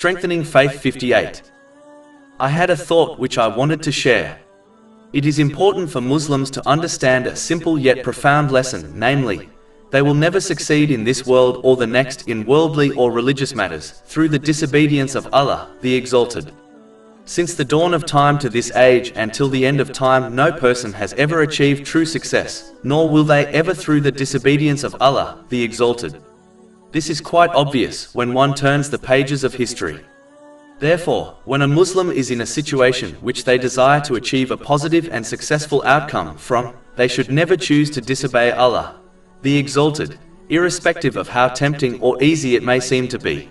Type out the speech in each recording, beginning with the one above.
Strengthening Faith 58. I had a thought which I wanted to share. It is important for Muslims to understand a simple yet profound lesson, namely, they will never succeed in this world or the next in worldly or religious matters, through the disobedience of Allah, the Exalted. Since the dawn of time to this age and till the end of time, no person has ever achieved true success, nor will they ever through the disobedience of Allah, the Exalted. This is quite obvious when one turns the pages of history. Therefore, when a Muslim is in a situation which they desire to achieve a positive and successful outcome from, they should never choose to disobey Allah, the Exalted, irrespective of how tempting or easy it may seem to be.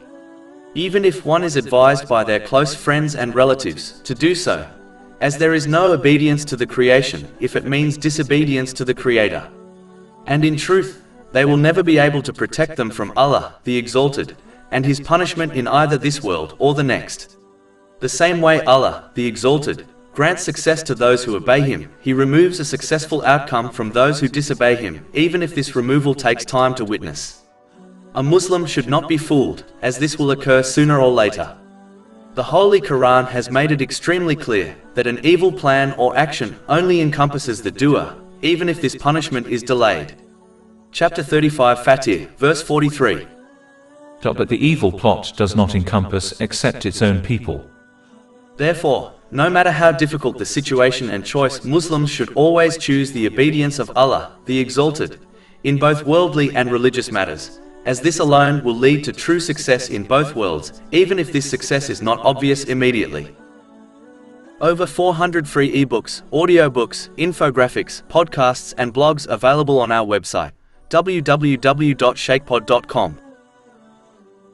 Even if one is advised by their close friends and relatives to do so, as there is no obedience to the creation if it means disobedience to the Creator. And in truth, they will never be able to protect them from Allah, the Exalted, and His punishment in either this world or the next. The same way Allah, the Exalted, grants success to those who obey Him, He removes a successful outcome from those who disobey Him, even if this removal takes time to witness. A Muslim should not be fooled, as this will occur sooner or later. The Holy Quran has made it extremely clear that an evil plan or action only encompasses the doer, even if this punishment is delayed. Chapter 35 Fatir, verse 43. But the evil plot does not encompass except its own people. Therefore, no matter how difficult the situation and choice, Muslims should always choose the obedience of Allah, the Exalted, in both worldly and religious matters, as this alone will lead to true success in both worlds, even if this success is not obvious immediately. Over 400 free ebooks, audiobooks, infographics, podcasts and blogs available on our website, www.shakepod.com.